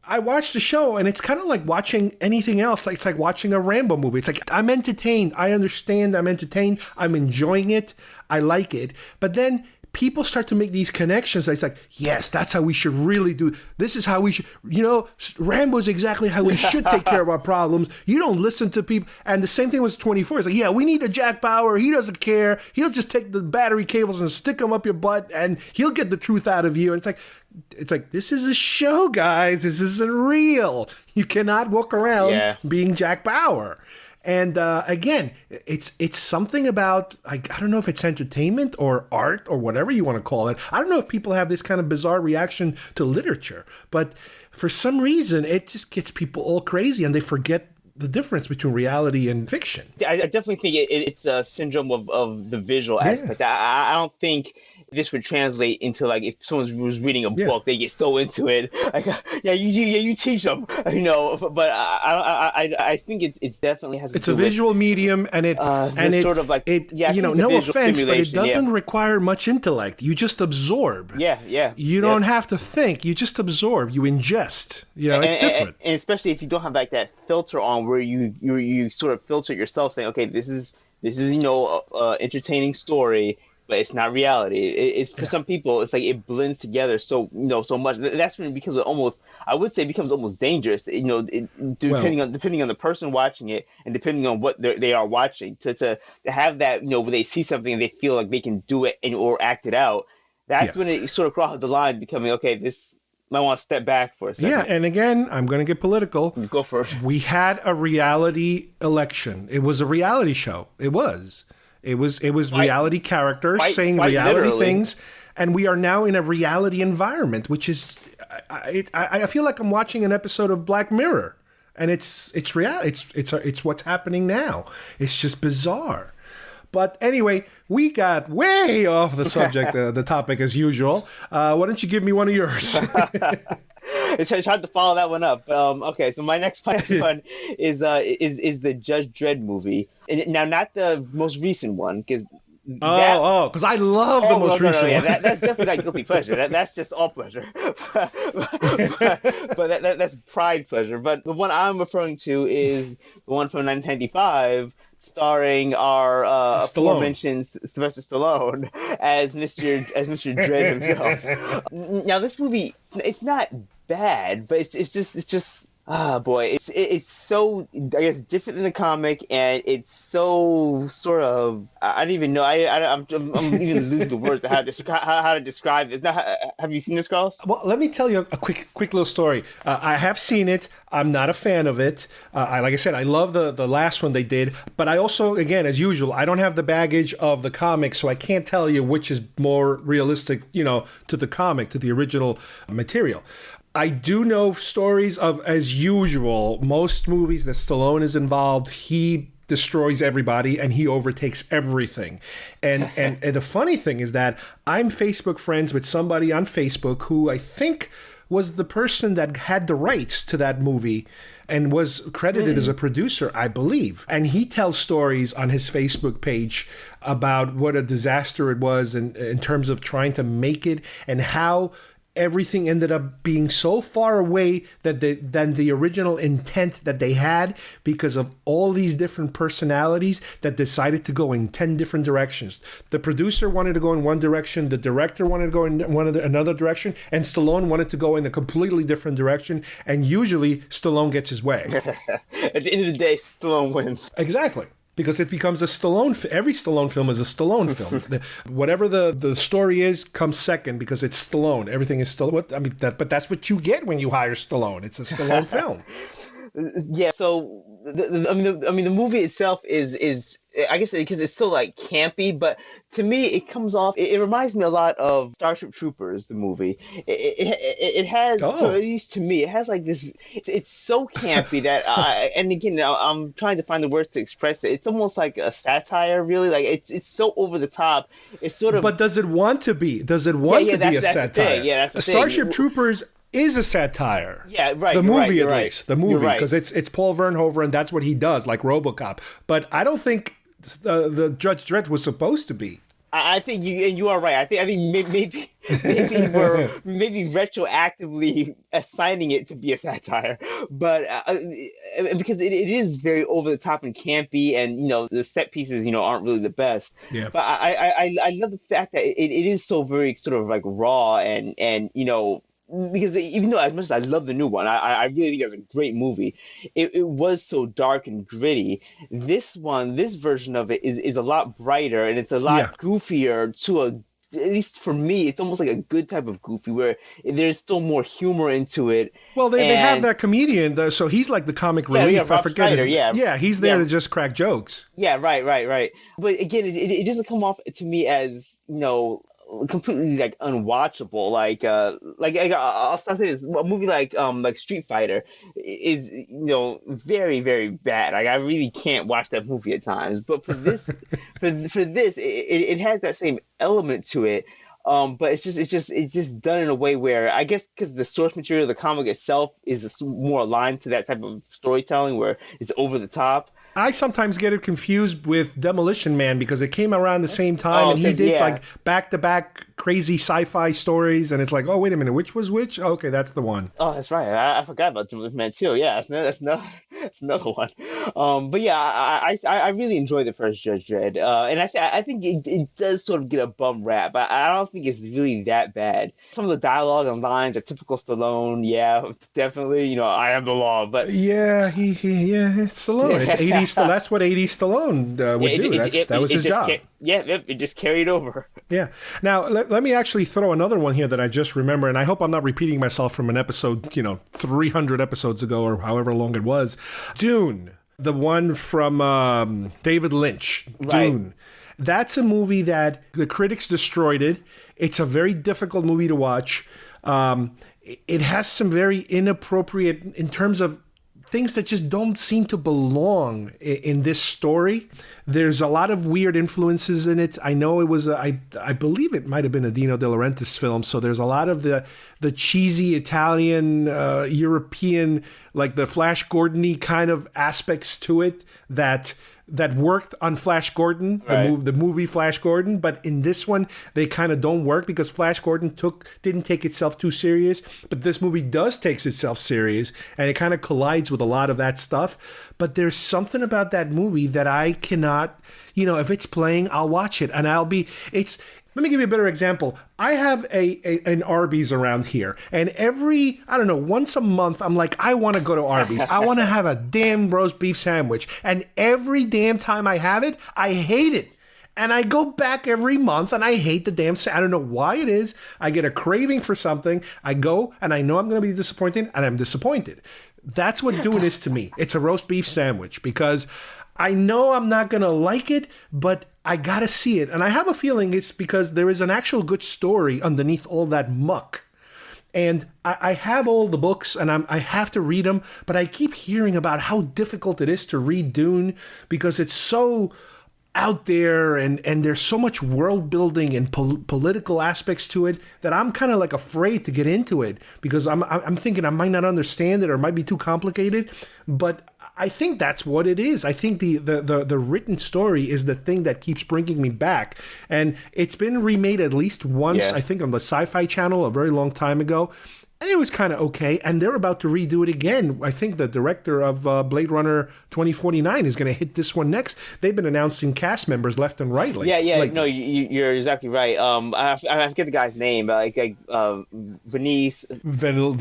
I watched the show and it's kind of like watching anything else. It's like watching a Rambo movie. It's like, I'm entertained. I understand. I'm entertained. I'm enjoying it. I like it. But then people start to make these connections. It's like, yes, that's how we should really do. This is how we should, Rambo is exactly how we should take care of our problems. You don't listen to people. And the same thing was 24. It's like, we need a Jack Bauer. He doesn't care. He'll just take the battery cables and stick them up your butt and he'll get the truth out of you. And it's like, this is a show, guys. This isn't real. You cannot walk around being Jack Bauer. And again, it's something about, I don't know if it's entertainment or art or whatever you want to call it. I don't know if people have this kind of bizarre reaction to literature, but for some reason, it just gets people all crazy and they forget the difference between reality and fiction. I definitely think it's a syndrome of the visual aspect. I don't think this would translate into like if someone was reading a book, they get so into it. Like, you teach them, But I think it's definitely has. It's a visual medium, and it's sort of like no offense, but it doesn't require much intellect. You just absorb. Yeah. You don't have to think. You just absorb. You ingest. It's different. And especially if you don't have like that filter on where you sort of filter yourself, saying, okay, this is entertaining story. But it's not reality. It's for some people, it's like it blends together so much. That's when it becomes almost dangerous. Depending on the person watching it and depending on what they are watching. To have that, when they see something and they feel like they can do it or act it out. That's when it sort of crosses the line, becoming this. Might want to step back for a second. Yeah, and again, I'm going to get political. Go for it. We had a reality election. It was a reality show. It was reality characters saying reality literally. Things, and we are now in a reality environment, which is, I feel like I'm watching an episode of Black Mirror, and it's real. It's what's happening now. It's just bizarre. But anyway, we got way off the subject, the topic as usual. Why don't you give me one of yours? It's hard to follow that one up. Okay, so my next one is the Judge Dredd movie. And now, not the most recent one, because because I love the most recent one. That's definitely not guilty pleasure. That's just all pleasure. but that's pride pleasure. But the one I'm referring to is the one from 1995. Starring our aforementioned Sylvester Stallone as Mr. Dredd himself. Now, this movie, it's not bad, but it's just it's so, I guess, different than the comic, and it's so sort of, I don't even know. I'm even losing the words to how to describe this. Now, have you seen this, Carlos? Well, let me tell you a quick little story. I have seen it. I'm not a fan of it. Like I said, I love the last one they did, but I also, again, as usual, I don't have the baggage of the comic, so I can't tell you which is more realistic, to the comic, to the original material. I do know stories of, as usual, most movies that Stallone is involved, he destroys everybody and he overtakes everything. And the funny thing is that I'm Facebook friends with somebody on Facebook who I think was the person that had the rights to that movie and was credited as a producer, I believe. And he tells stories on his Facebook page about what a disaster it was in terms of trying to make it and how everything ended up being so far away than the original intent that they had because of all these different personalities that decided to go in 10 different directions. The producer wanted to go in one direction, the director wanted to go in another direction, and Stallone wanted to go in a completely different direction, and usually Stallone gets his way. At the end of the day, Stallone wins. Exactly. Because it becomes a Stallone. Every Stallone film is a Stallone film. Whatever the story is comes second because it's Stallone. Everything is Stallone. I mean, but that's what you get when you hire Stallone. It's a Stallone film. Yeah. So the movie itself is I guess because it's still like campy, but to me it comes off. It reminds me a lot of Starship Troopers, the movie. It has, at least to me, it has like this. It's so campy that and again, I'm trying to find the words to express it. It's almost like a satire, really. Like it's so over the top. It's sort of. But does it want to be? Does it want to be a satire? Yeah, that's the thing. Starship Troopers is a satire. Yeah, right. The movie, at least. The movie, because it's Paul Verhoeven, and that's what he does, like RoboCop. But I don't think the Judge Dredd was supposed to be. I think you are right. I think maybe we're retroactively assigning it to be a satire, but because it is very over the top and campy, and the set pieces aren't really the best. Yeah. But I love the fact that it is so very sort of like raw and because even though as much as I love the new one, I really think it was a great movie. It was so dark and gritty. This version of it is a lot brighter, and it's a lot goofier at least for me, it's almost like a good type of goofy where there's still more humor into it. Well, they have that comedian, so he's like the comic relief. I forget Schneider, he's there to just crack jokes. Yeah, right. But again, it doesn't come off to me as, completely like unwatchable. Like I'll say this: a movie like Street Fighter is very, very bad. Like I really can't watch that movie at times. But for this, it has that same element to it. But it's just done in a way where I guess because the source material of the comic itself is more aligned to that type of storytelling where it's over the top. I sometimes get it confused with Demolition Man because it came around the same time and he did like back-to-back crazy sci-fi stories, and it's like, oh, wait a minute, which was which? Oh, okay, that's the one. Oh, that's right. I forgot about Demolition Man too. Yeah, that's another one. But yeah, I really enjoyed the first Judge Dredd, and I think it does sort of get a bum rap, but I don't think it's really that bad. Some of the dialogue and lines are typical Stallone. Yeah, definitely. I am the law, but yeah, it's Stallone. It's 80s. That's what 80s Stallone would do. That was his job. It just carried over. Yeah. Now, let me actually throw another one here that I just remember, and I hope I'm not repeating myself from an episode, 300 episodes ago or however long it was. Dune, the one from David Lynch. Dune. Right. That's a movie that the critics destroyed it. It's a very difficult movie to watch. It has some very inappropriate, in terms of things that just don't seem to belong in this story. There's a lot of weird influences in it. I know it was, I believe it might have been a Dino De Laurentiis film. So there's a lot of the cheesy Italian, European, like the Flash Gordon-y kind of aspects to it that worked on Flash Gordon, the movie Flash Gordon, but in this one they kind of don't work because Flash Gordon didn't take itself too serious, but this movie does take itself serious, and it kind of collides with a lot of that stuff. But there's something about that movie that I cannot, if it's playing, I'll watch it, and let me give you a better example. I have an Arby's around here, and once a month, I'm like, I want to go to Arby's. I want to have a damn roast beef sandwich. And every damn time I have it, I hate it. And I go back every month, and I hate the damn I don't know why it is. I get a craving for something. I go, and I know I'm going to be disappointed, and I'm disappointed. That's what Dune is to me. It's a roast beef sandwich because I know I'm not going to like it, but I got to see it. And I have a feeling it's because there is an actual good story underneath all that muck. And I have all the books, and I have to read them, but I keep hearing about how difficult it is to read Dune because it's so out there, and there's so much world building and political aspects to it that I'm kind of like afraid to get into it because I'm thinking I might not understand it or it might be too complicated. But I think that's what it is. I think the written story is the thing that keeps bringing me back, and it's been remade at least once. I think on the Sci-Fi Channel a very long time ago. And it was kind of okay, and they're about to redo it again. I think the director of Blade Runner 2049 is going to hit this one next. They've been announcing cast members left and right. No, you're exactly right. I forget the guy's name, but Venice. Something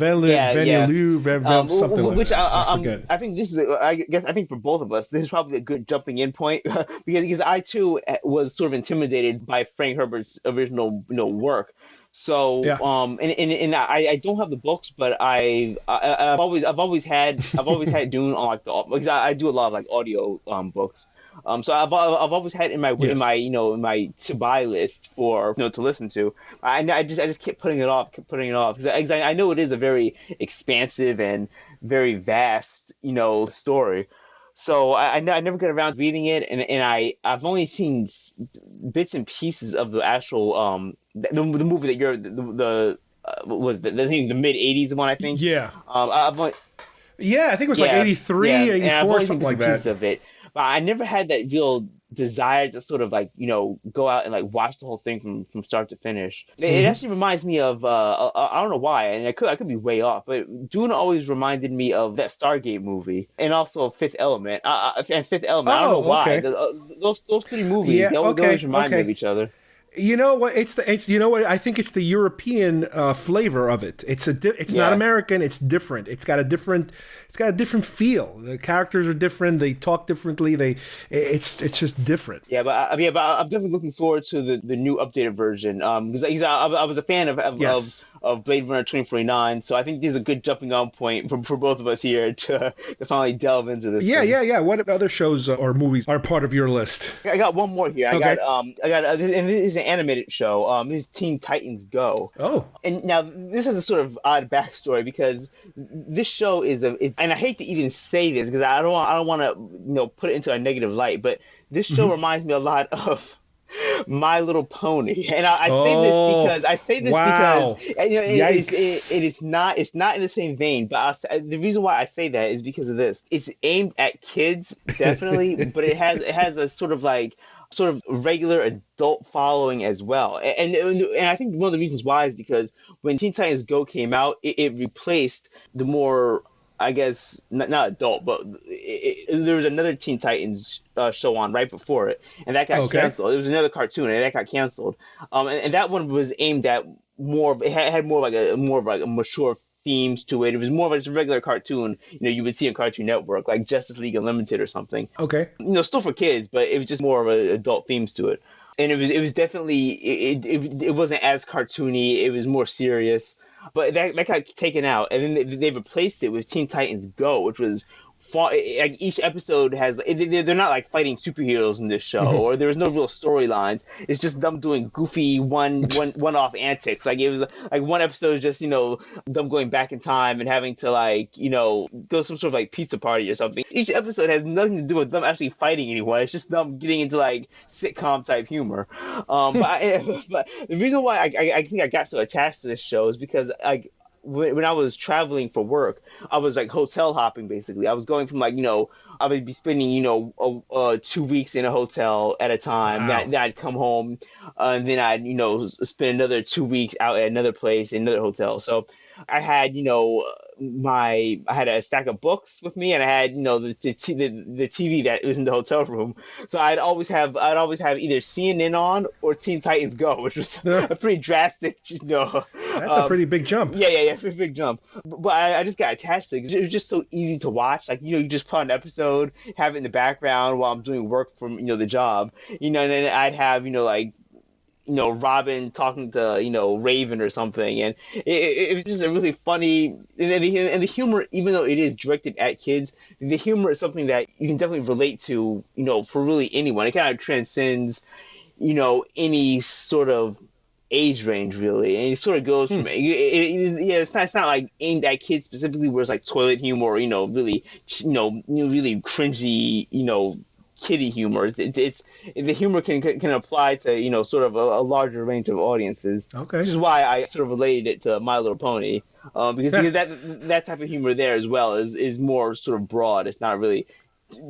which I forget. I think this is. I think for both of us, this is probably a good jumping in point because I too was sort of intimidated by Frank Herbert's original work. So and I don't have the books, but I've always had Dune on because I do a lot of audio books. So I've always had in my to buy list for to listen to. I just kept putting it off because I know it is a very expansive and very vast story. So I never got around to reading it, and I've only seen bits and pieces of the actual the movie that was the mid '80s one, I think. Yeah. I think it was 83, 84, something like that. Pieces of it, but I never had that real desire to sort of go out and watch the whole thing from start to finish. It actually reminds me of I don't know why, and I could be way off, but Dune always reminded me of that Stargate movie, and also Fifth Element. And Fifth Element, I don't know why. Those three movies they always remind me of each other. You know what? I think it's the European flavor of it. It's not American. It's different. It's got a different feel. The characters are different. They talk differently. It's just different. Yeah, but I'm definitely looking forward to the new updated version. Because I was a fan of Blade Runner 2049, so I think this is a good jumping on point for both of us here to finally delve into this. Yeah. What other shows or movies are part of your list? I got one more here. Okay. I got and this is an animated show. This is Teen Titans Go. Oh. And now this has a sort of odd backstory because this show and I hate to even say this because I don't want to put it into a negative light, but this show reminds me a lot of My Little Pony, and I say this because it's not in the same vein. But the reason why I say that is because of this. It's aimed at kids, definitely, but it has a sort of regular adult following as well. And I think one of the reasons why is because when Teen Titans Go came out, it replaced the more, I guess, not adult, but there was another Teen Titans show on right before it, and that got canceled. It was another cartoon, and that got canceled. And that one was aimed at more. It had more of a mature themes to it. It was more of just a regular cartoon. You would see on Cartoon Network, like Justice League Unlimited or something. Okay. Still for kids, but it was just more of adult themes to it. And it was definitely it wasn't as cartoony. It was more serious. But that got taken out, and then they replaced it with Teen Titans Go, which was each episode has. They're not fighting superheroes in this show, or there's no real storylines. It's just them doing goofy one-off antics. It was one episode is just them going back in time and having to go some sort of pizza party or something. Each episode has nothing to do with them actually fighting anyone. It's just them getting into sitcom type humor. But the reason why I think I got so attached to this show is because when I was traveling for work, I was hotel hopping basically. I was going from I would be spending 2 weeks in a hotel at a time. Wow. Then I'd come home, and then I'd spend another 2 weeks out at another place in another hotel. So I had I had a stack of books with me, and I had the TV that was in the hotel room. So I'd always have either CNN on or Teen Titans Go, which was a pretty drastic. That's a pretty big jump. Yeah, pretty big jump. But I just got attached to it because it was just so easy to watch. You just put on an episode, have it in the background while I'm doing work from the job. And then I'd have Robin talking to Raven or something, and it was just a really funny, and the humor, even though it is directed at kids, the humor is something that you can definitely relate to, for really anyone. It kind of transcends, any sort of age range really, and it sort of goes from it's not like aimed at kids specifically, where it's like toilet humor, or, really really cringy, kiddie humor. It's the humor can apply to sort of a larger range of audiences. Okay, which is why I sort of related it to My Little Pony, because that type of humor there as well is more sort of broad. It's not really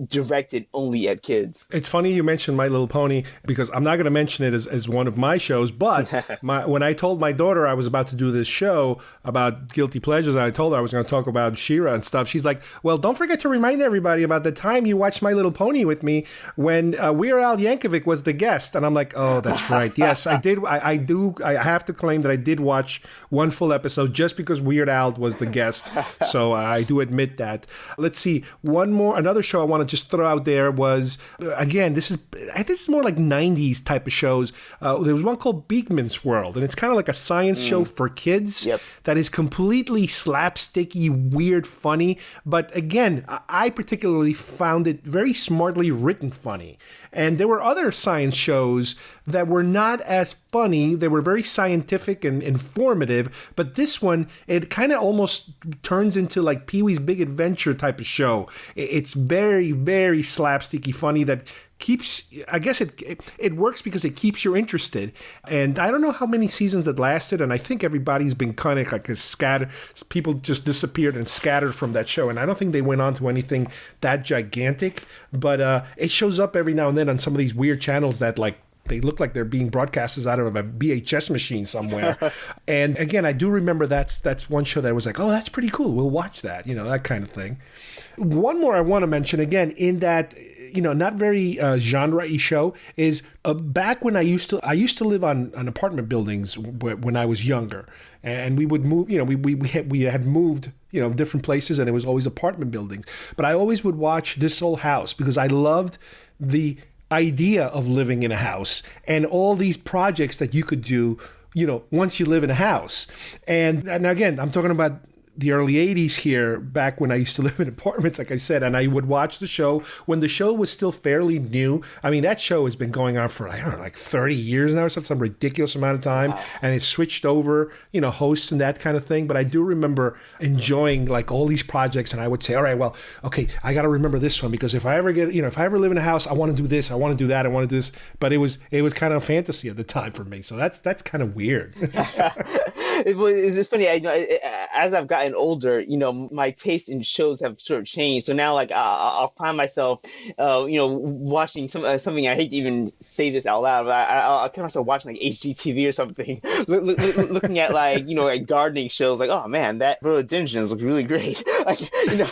directed only at kids. It's funny you mentioned My Little Pony, because I'm not going to mention it as one of my shows, but when I told my daughter I was about to do this show about guilty pleasures, and I told her I was going to talk about She-Ra and stuff, she's like, well, don't forget to remind everybody about the time you watched My Little Pony with me when Weird Al Yankovic was the guest. And I'm like, oh, that's right. Yes, I did. I have to claim that I did watch one full episode just because Weird Al was the guest. So I do admit that. Let's see. Another show I want to just throw out there was, again, this is more like 90s type of shows. There was one called Beakman's World, and it's kind of like a science show for kids that is completely slapsticky, weird, funny. But again, I particularly found it very smartly written funny. And there were other science shows that were not as funny. They were very scientific and informative. But this one, it kind of almost turns into like Pee-wee's Big Adventure type of show. It's very, very slapsticky funny that keeps, I guess it works because it keeps you interested. And I don't know how many seasons it lasted, and I think everybody's been kind of like scattered. People just disappeared and scattered from that show, and I don't think they went on to anything that gigantic. But it shows up every now and then on some of these weird channels that like they look like they're being broadcasted out of a VHS machine somewhere. And again, I do remember that's one show that was like, oh, that's pretty cool. We'll watch that, that kind of thing. One more I want to mention, again, in that, not very genre-y show, is back when I used to live on apartment buildings when I was younger. And we would move, we had moved, different places, and it was always apartment buildings. But I always would watch This Old House because I loved the idea of living in a house and all these projects that you could do, once you live in a house. And again, I'm talking about the early 80s here, back when I used to live in apartments, like I said, and I would watch the show when the show was still fairly new. I mean, that show has been going on for, I don't know, like 30 years now or some ridiculous amount of time. Wow. And it switched over, hosts and that kind of thing. But I do remember enjoying like all these projects, and I would say, all right, well, okay, I got to remember this one, because if I ever live in a house, I want to do this, I want to do that, I want to do this. But it was kind of fantasy at the time for me. So that's kind of weird. It's funny, as I've gotten older, my taste in shows have sort of changed. So now, like, I'll find myself, watching something. I hate to even say this out loud, but I'll catch myself watching like HGTV or something, looking at like like gardening shows. Like, oh man, that rhododendrons look really great. Like, like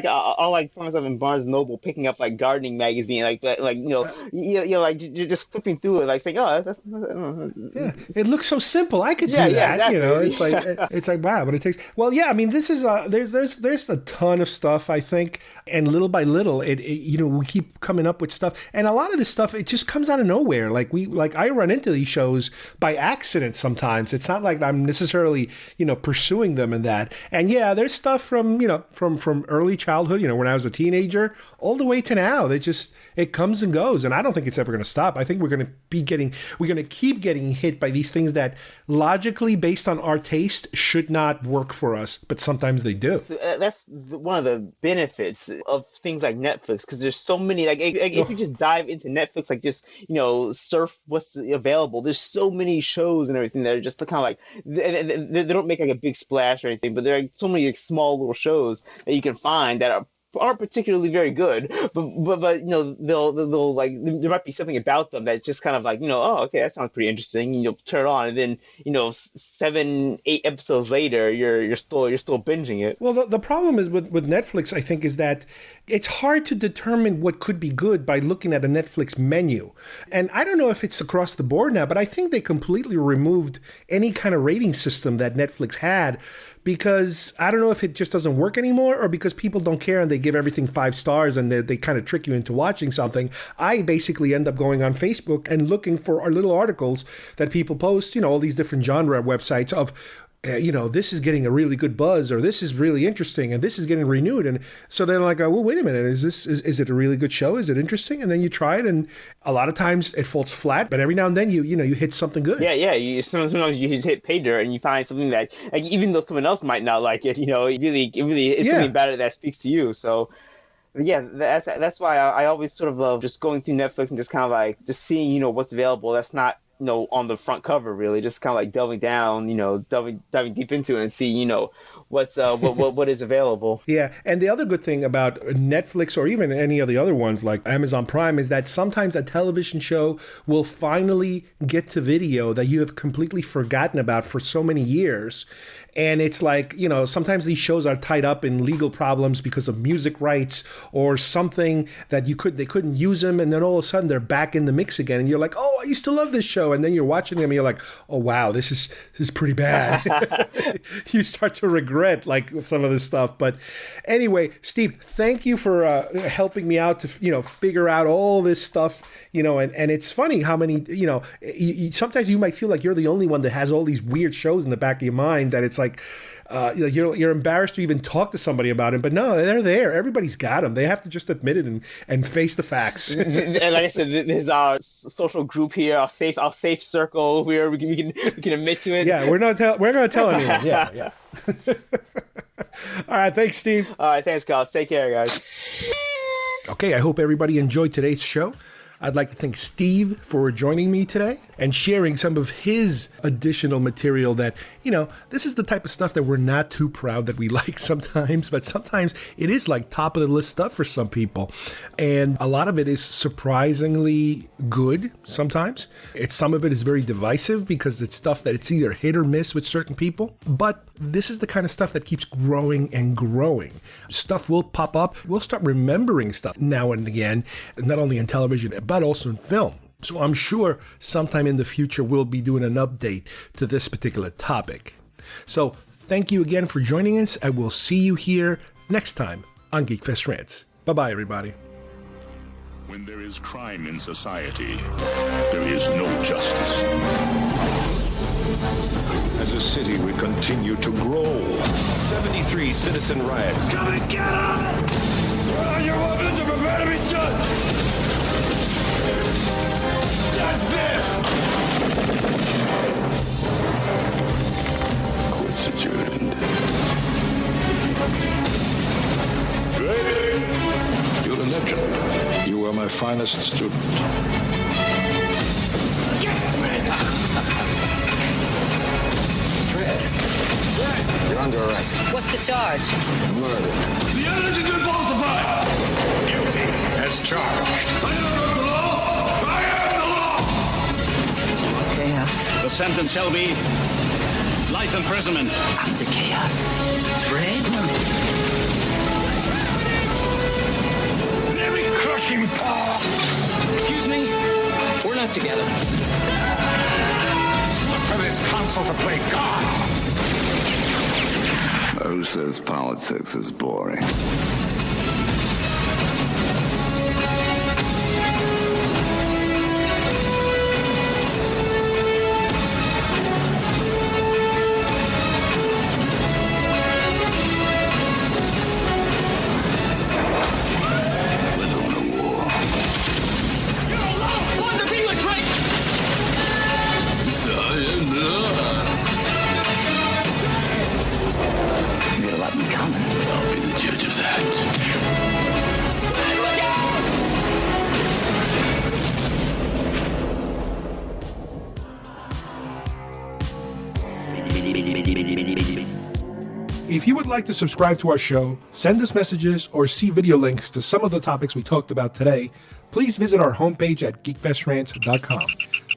I'll like find myself in Barnes & Noble picking up like gardening magazine, like that, like like you're just flipping through it, like saying, oh, that's yeah, it looks so simple. I could do that. Exactly. It's like wow, but it takes. Well, yeah. I mean, this is there's a ton of stuff, I think, and little by little, it we keep coming up with stuff, and a lot of this stuff it just comes out of nowhere. Like I run into these shows by accident sometimes. It's not like I'm necessarily pursuing them and that. And yeah, there's stuff from from early childhood, when I was a teenager, all the way to now. It comes and goes, and I don't think it's ever going to stop. I think we're going to keep getting hit by these things that logically, based on our taste, should not work for us, but sometimes they do. That's one of the benefits of things like Netflix, because there's so many. Like if you just dive into Netflix, like just surf what's available. There's so many shows and everything that are just kind of like they don't make like a big splash or anything, but there are so many like, small little shows that you can find that aren't particularly very good, but they'll like there might be something about them that just kind of like oh, okay, that sounds pretty interesting. You'll turn it on, and then 7-8 episodes later you're still binging it. Well, the problem is with Netflix, I think, is that it's hard to determine what could be good by looking at a Netflix menu. And I don't know if it's across the board now, but I think they completely removed any kind of rating system that Netflix had, because I don't know if it just doesn't work anymore, or because people don't care and they give everything 5 stars and they kind of trick you into watching something. I basically end up going on Facebook and looking for our little articles that people post, all these different genre websites of this is getting a really good buzz, or this is really interesting, and this is getting renewed. And so they're like, well, wait a minute, is it a really good show? Is it interesting? And then you try it, and a lot of times it falls flat, but every now and then you hit something good. Yeah. Sometimes you hit pay dirt and you find something that, like, even though someone else might not like it, it really is something about it that speaks to you. So yeah, that's why I always sort of love just going through Netflix and just kind of like just seeing what's available. That's not on the front cover, really, just kind of like delving down, diving deep into it and see, what's what is available. Yeah, and the other good thing about Netflix or even any of the other ones like Amazon Prime is that sometimes a television show will finally get to video that you have completely forgotten about for so many years. And it's like, sometimes these shows are tied up in legal problems because of music rights or something that they couldn't use them. And then all of a sudden they're back in the mix again. And you're like, oh, I used to love this show. And then you're watching them and you're like, oh, wow, this is pretty bad. You start to regret like some of this stuff. But anyway, Steve, thank you for helping me out to, figure out all this stuff, and it's funny how many, sometimes you might feel like you're the only one that has all these weird shows in the back of your mind that it's like, you're embarrassed to even talk to somebody about it, but no, they're there. Everybody's got them. They have to just admit it and face the facts. And like I said, this is our social group here, our safe circle where we can admit to it. Yeah, we're going to tell anyone. Yeah. All right, thanks, Steve. All right, thanks, Carlos. Take care, guys. Okay, I hope everybody enjoyed today's show. I'd like to thank Steve for joining me today and sharing some of his additional material that, this is the type of stuff that we're not too proud that we like sometimes, but sometimes it is like top of the list stuff for some people. And a lot of it is surprisingly good sometimes. Some of it is very divisive because it's stuff that it's either hit or miss with certain people. But this is the kind of stuff that keeps growing and growing. Stuff will pop up. We'll start remembering stuff now and again, not only in television, but also in film. So I'm sure sometime in the future we'll be doing an update to this particular topic. So thank you again for joining us, and we'll see you here next time on GeekFest Rants. Bye-bye, everybody. When there is crime in society, there is no justice. As a city, we continue to grow. 73 citizen riots. Come and get us! Throw down your weapons and prepare to be judged! Judge this! Court's adjourned. You're a legend. You are my finest student. Get Dredd! Dredd, you're under arrest. What's the charge? Murder. The evidence has been falsified! Guilty as charged. I don't know the law! I am the law! Chaos. The sentence shall be life imprisonment. I'm the chaos. Dredd? Every crushing paw. Excuse me? We're not together. Look for this council to play God. Who says politics is boring? If you would like to subscribe to our show, send us messages, or see video links to some of the topics we talked about today, please visit our homepage at geekfestrants.com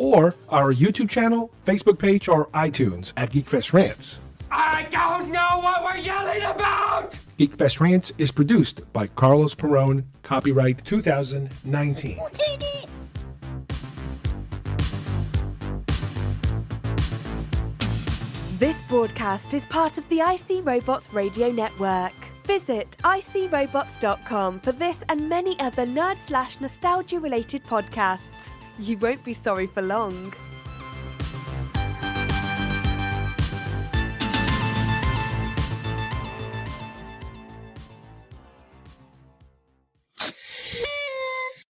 or our YouTube channel, Facebook page, or iTunes at GeekFest Rants. I don't know what we're yelling about! GeekFest Rants is produced by Carlos Perón, copyright 2019. This broadcast is part of the IC Robots Radio Network. Visit icrobots.com for this and many other nerd/nostalgia related podcasts. You won't be sorry for long.